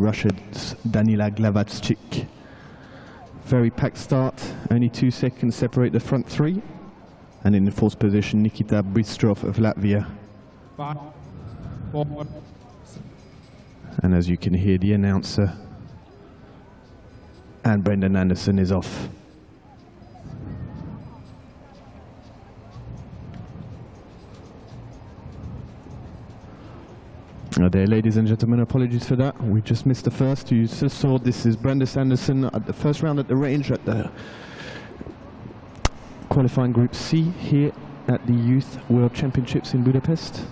Russia's Danila Glavacik. Very packed start, only 2 seconds separate the front three. And in the fourth position, Nikita Bistrov of Latvia. And as you can hear, the announcer and Brendan Anderson is off. There, ladies and gentlemen, apologies for that. We just missed the first. You just saw this is Brendan Anderson at the first round at the range at the qualifying Group C here at the Youth World Championships in Budapest.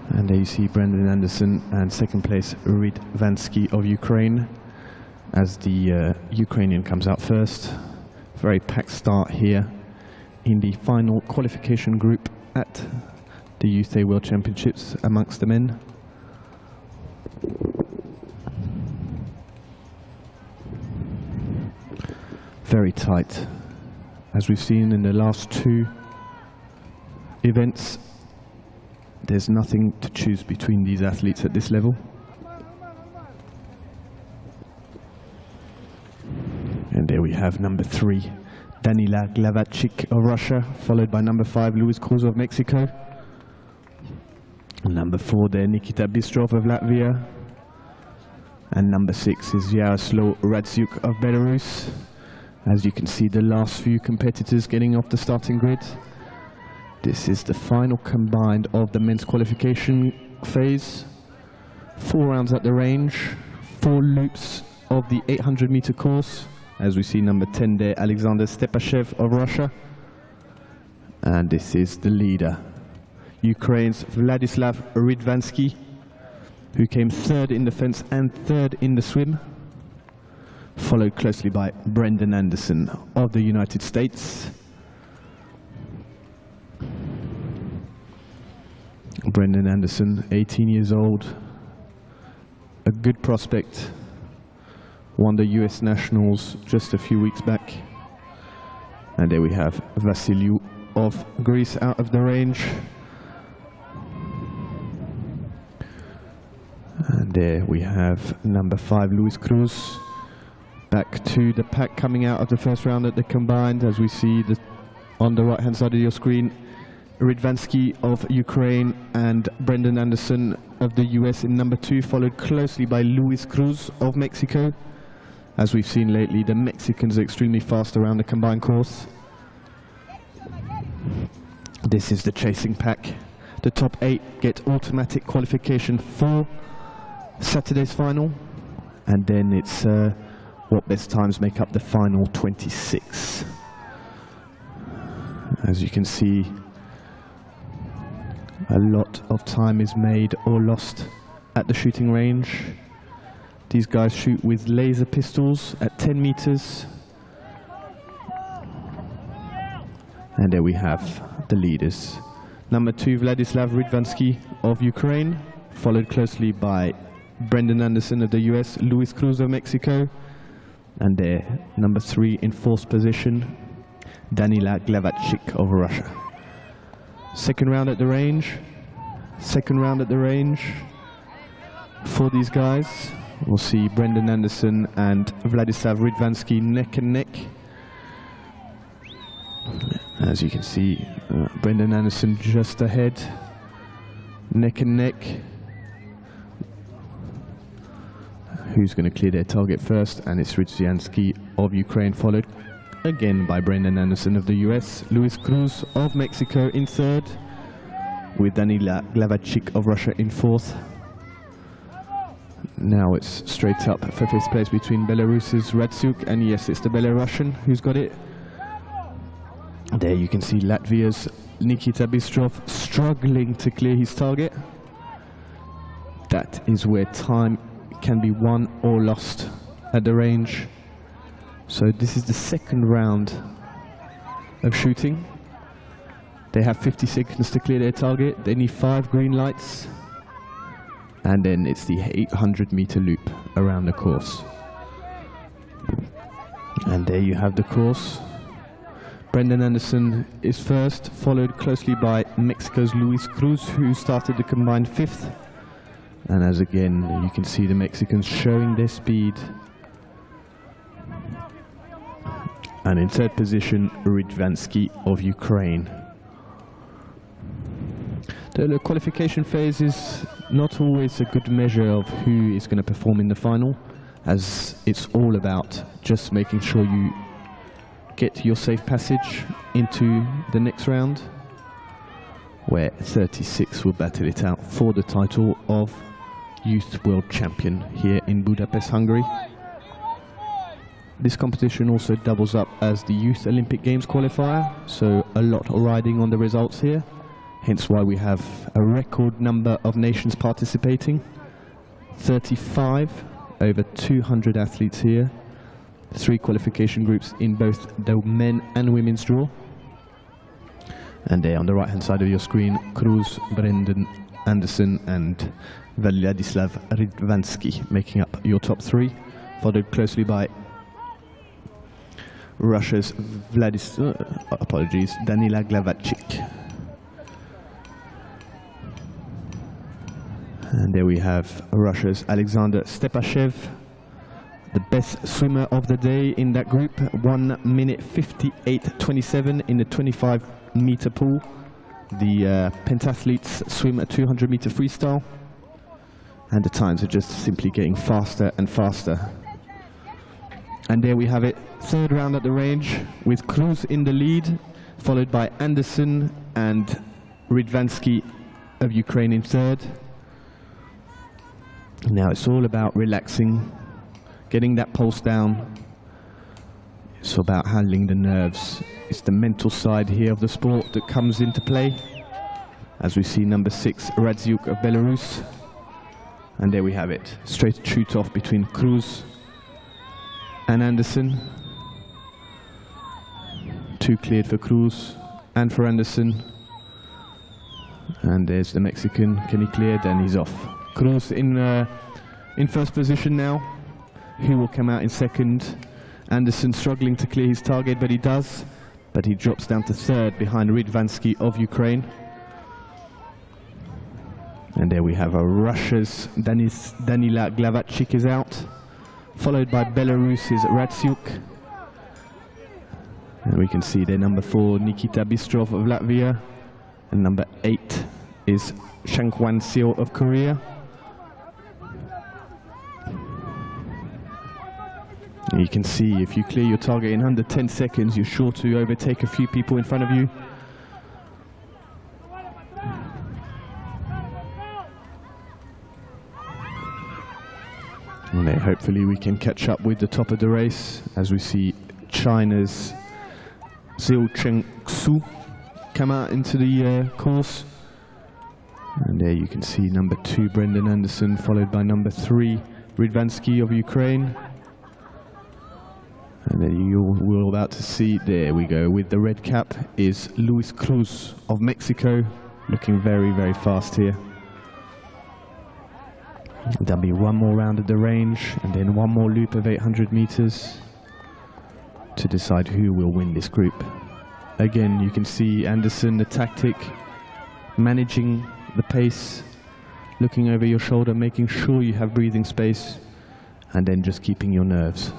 And there you see Brendan Anderson and second place Rid Vansky of Ukraine as the Ukrainian comes out first. Very packed start here in the final qualification group at the Youth A World Championships amongst the men. Very tight, as we've seen in the last two events. There's nothing to choose between these athletes at this level. And there we have number 3, Danila Glavacik of Russia, followed by number 5, Luis Cruz of Mexico. Number 4 there, Nikita Bistrov of Latvia. And number 6 is Yaroslav Radziuk of Belarus. As you can see, the last few competitors getting off the starting grid. This is the final combined of the men's qualification phase. 4 rounds at the range, 4 loops of the 800-meter course. As we see number 10 there, Alexander Stepashev of Russia. And this is the leader, Ukraine's Vladislav Rydvansky, who came 3rd in the fence and 3rd in the swim, followed closely by Brendan Anderson of the United States. Brendan Anderson, 18 years old, a good prospect, won the US Nationals just a few weeks back. And there we have Vasiliu of Greece out of the range. And there we have number 5, Luis Cruz. Back to the pack coming out of the first round at the combined, as we see on the right hand side of your screen, Rydvansky of Ukraine and Brendan Anderson of the US in number 2, followed closely by Luis Cruz of Mexico. As we've seen lately, the Mexicans are extremely fast around the combined course. This is the chasing pack. The top 8 get automatic qualification for Saturday's final, and then it's what best times make up the final 26. As you can see, a lot of time is made or lost at the shooting range. These guys shoot with laser pistols at 10 meters. And there we have the leaders. Number 2, Vladislav Rydvansky of Ukraine, followed closely by Brendan Anderson of the US, Luis Cruz of Mexico, and there, number 3 in 4th position, Danila Glavacik of Russia. Second round at the range for these guys. We'll see Brendan Anderson and Vladislav Rydvansky neck and neck. As you can see, Brendan Anderson just ahead, neck and neck. Who's going to clear their target first? And it's Rydvansky of Ukraine, followed again by Brendan Anderson of the US, Luis Cruz of Mexico in 3rd, with Danila Glavacik of Russia in 4th. Now it's straight up for 5th place between Belarus's Radziuk, and yes, it's the Belarusian who's got it. There you can see Latvia's Nikita Bistrov struggling to clear his target. That is where time can be won or lost at the range. So this is the second round of shooting. They have 50 seconds to clear their target. They need 5 green lights. And then it's the 800-meter loop around the course. And there you have the course. Brendan Anderson is first, followed closely by Mexico's Luis Cruz, who started the combined 5th. And as again, you can see the Mexicans showing their speed. And in third position, Rydvansky of Ukraine. The qualification phase is not always a good measure of who is going to perform in the final, as it's all about just making sure you get your safe passage into the next round, where 36 will battle it out for the title of Youth World Champion here in Budapest, Hungary. This competition also doubles up as the Youth Olympic Games qualifier, so a lot riding on the results here, hence why we have a record number of nations participating. 35, over 200 athletes here, 3 qualification groups in both the men and women's draw. And there on the right hand side of your screen, Cruz, Brendan Anderson and Vladislav Rydvansky making up your top 3, followed closely by Russia's Danila Glavachik. And there we have Russia's Alexander Stepashev, the best swimmer of the day in that group, 1 minute 58.27 in the 25-meter pool. The pentathletes swim a 200-meter freestyle, and the times are just simply getting faster and faster. And there we have it, third round at the range, with Cruz in the lead, followed by Anderson and Rydvansky of Ukraine in third. Now it's all about relaxing, getting that pulse down. It's about handling the nerves. It's the mental side here of the sport that comes into play, as we see number 6, Radziuk of Belarus. And there we have it, straight shoot off between Cruz and Anderson. 2 cleared for Cruz and for Anderson. And there's the Mexican, can he clear? Then he's off. Cruz in first position now. Who will come out in second? Anderson struggling to clear his target, but he does. But he drops down to third behind Rydvansky of Ukraine. And there we have Russia's Danila Glavachik is out, followed by Belarus's Radziuk. And we can see there number 4, Nikita Bistrov of Latvia. And number 8 is Shangwan Seo of Korea. And you can see if you clear your target in under 10 seconds, you're sure to overtake a few people in front of you. And then hopefully we can catch up with the top of the race, as we see China's Zhou Chengxu come out into the course. And there you can see number 2, Brendan Anderson, followed by number 3, Rydvansky of Ukraine. And then we're about to see, there we go, with the red cap is Luis Cruz of Mexico, looking very, very fast here. There'll be one more round at the range, and then one more loop of 800 meters to decide who will win this group. Again, you can see Anderson, the tactic, managing the pace, looking over your shoulder, making sure you have breathing space, and then just keeping your nerves.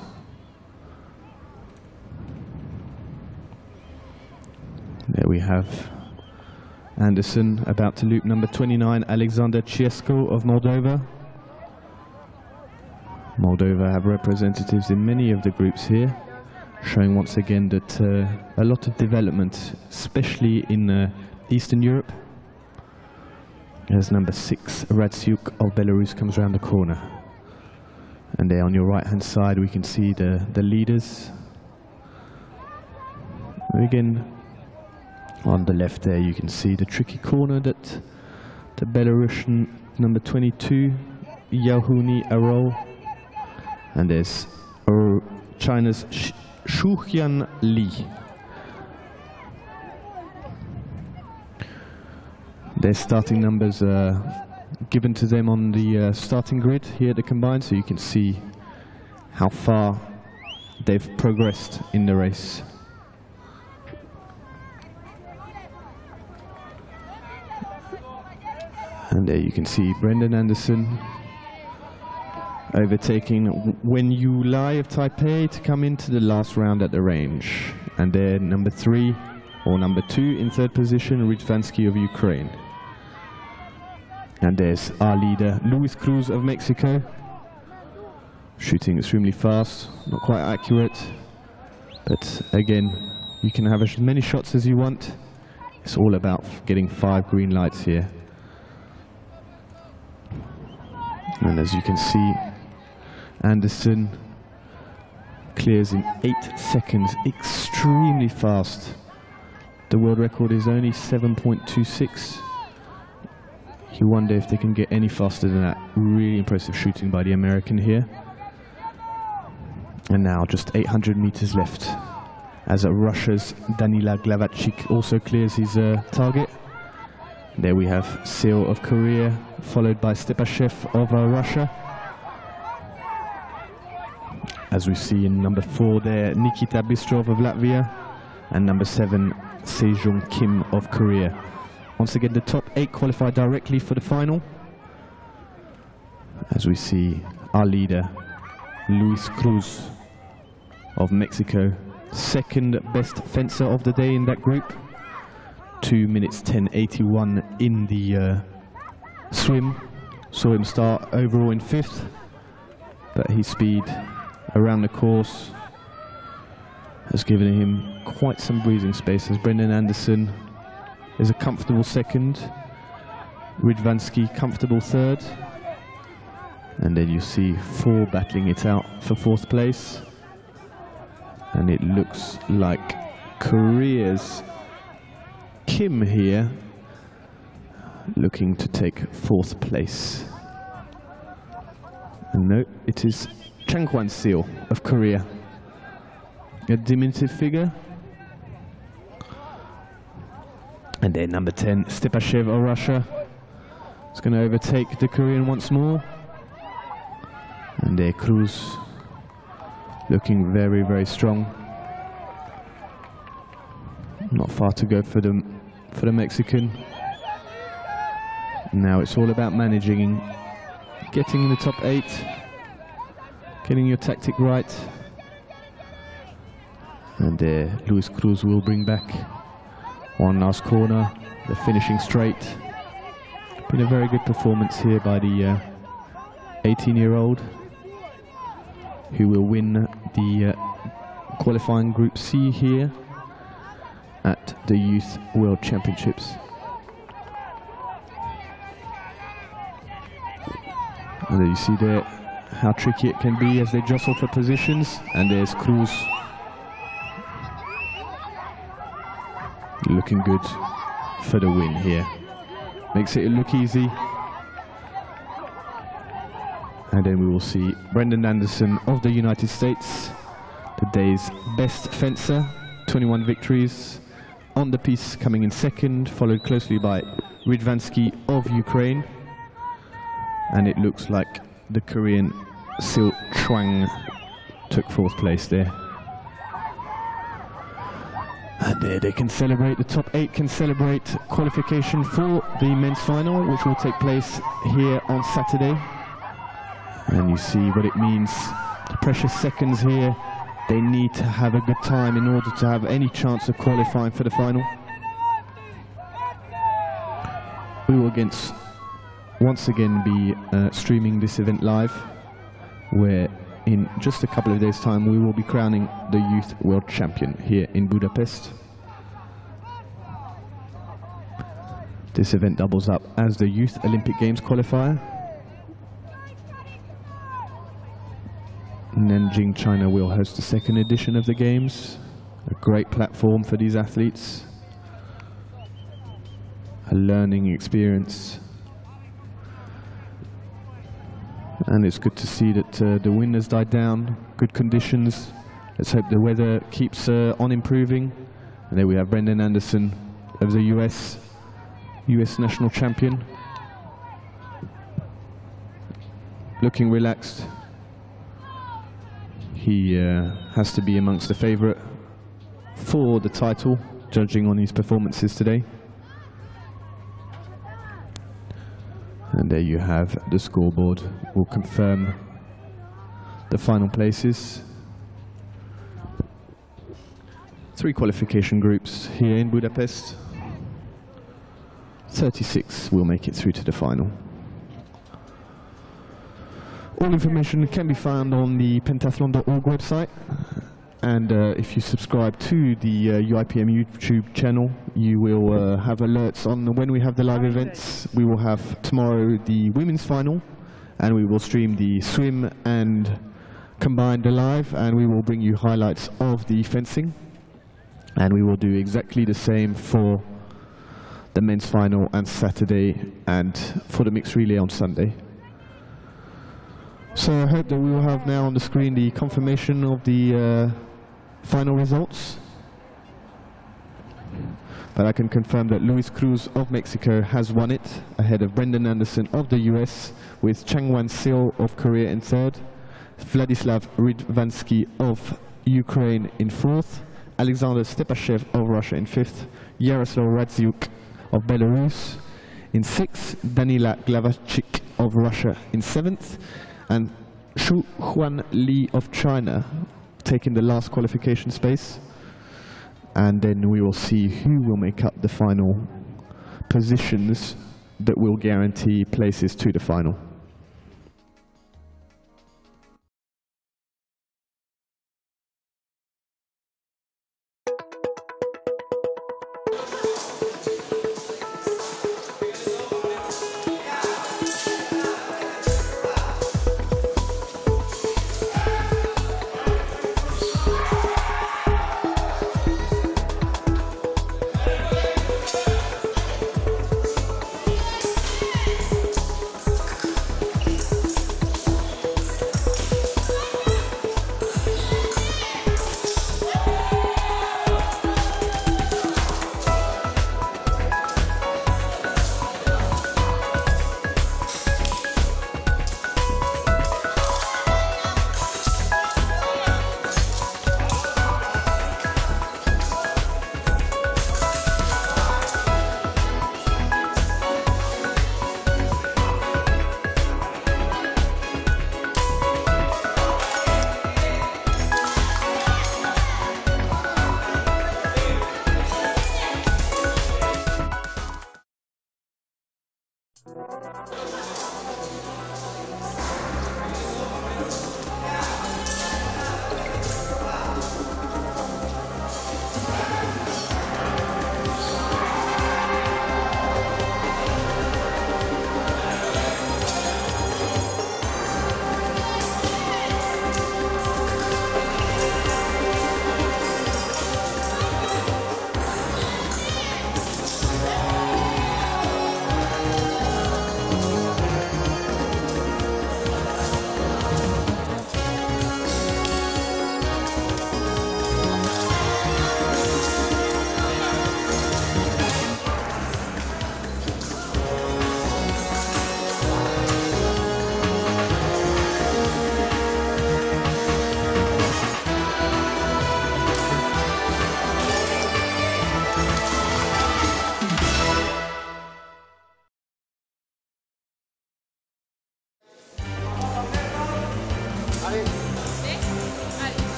There we have Anderson about to loop number 29, Alexander Chiesko of Moldova. Moldova have representatives in many of the groups here, showing once again that a lot of development, especially in Eastern Europe. As number 6, Radziuk of Belarus comes around the corner. And there on your right hand side we can see the leaders. And again, on the left there you can see the tricky corner that the Belarusian number 22, Yahuni Arol. And there's China's Shuhyun Li. Their starting numbers are given to them on the starting grid here at the combined, so you can see how far they've progressed in the race. And there you can see Brendan Anderson overtaking Wen Yu Lai of Taipei to come into the last round at the range. And there number 3, or number 2 in 3rd position, Ridvansky of Ukraine. And there's our leader, Luis Cruz of Mexico, shooting extremely fast, not quite accurate, but again, you can have as many shots as you want. It's all about getting 5 green lights here. And as you can see, Anderson clears in 8 seconds, extremely fast. The world record is only 7.26. You wonder if they can get any faster than that. Really impressive shooting by the American here. And now just 800 meters left, as Russia's Danila Glavachik also clears his target. There we have Seo of Korea, followed by Stepashev of Russia. As we see in number 4 there, Nikita Bistrov of Latvia, and number 7, Sejong Kim of Korea. Once again, the top 8 qualify directly for the final. As we see our leader, Luis Cruz of Mexico, 2nd best fencer of the day in that group. 2 minutes 10.81 in the swim. Saw him start overall in 5th, but his speed around the course has given him quite some breathing space, as Brendan Anderson is a comfortable 2nd, Ridvansky comfortable 3rd, and then you see 4 battling it out for 4th place, and it looks like Korea's Kim here looking to take 4th place. And no, it is Chang Hwan-sil of Korea. A diminutive figure. And then number 10, Stepashev of Russia. It's going to overtake the Korean once more. And there Cruz looking very, very strong. Not far to go for the Mexican. Now it's all about managing, getting in the top 8, getting your tactic right. And there Luis Cruz will bring back one last corner, the finishing straight. Been a very good performance here by the 18-year-old, who will win the qualifying Group C here at the Youth World Championships. And there you see there how tricky it can be as they jostle for positions. And there's Cruz looking good for the win here. Makes it look easy. And then we will see Brendan Anderson of the United States, the day's best fencer, 21 victories. On the piece coming in 2nd, followed closely by Ridvansky of Ukraine. And it looks like the Korean Sil Chwang took 4th place there. And there they can celebrate, the top 8 can celebrate qualification for the men's final, which will take place here on Saturday. And you see what it means, the precious seconds here. They need to have a good time in order to have any chance of qualifying for the final. We will once again be streaming this event live, where in just a couple of days' time we will be crowning the Youth World Champion here in Budapest. This event doubles up as the Youth Olympic Games qualifier. Nanjing, China will host the 2nd edition of the Games. A great platform for these athletes. A learning experience. And it's good to see that the wind has died down, good conditions. Let's hope the weather keeps on improving. And there we have Brendan Anderson of the US national champion. Looking relaxed. He has to be amongst the favourite for the title, judging on his performances today. And there you have the scoreboard. We'll confirm the final places. 3 qualification groups here in Budapest. 36 will make it through to the final. All information can be found on the pentathlon.org website. And if you subscribe to the UIPM YouTube channel, you will have alerts on when we have the live events. We will have tomorrow the women's final, and we will stream the swim and combined live, and we will bring you highlights of the fencing. And we will do exactly the same for the men's final on Saturday and for the mixed relay on Sunday. So I hope that we will have now on the screen the confirmation of the final results. But I can confirm that Luis Cruz of Mexico has won it, ahead of Brendan Anderson of the US, with Changwan Seo of Korea in third, Vladislav Rydvansky of Ukraine in fourth, Alexander Stepashev of Russia in fifth, Yaroslav Radziuk of Belarus in sixth, Danila Glavachik of Russia in seventh, and Shu Huan Li of China taking the last qualification space. And then we will see who will make up the final positions that will guarantee places to the final.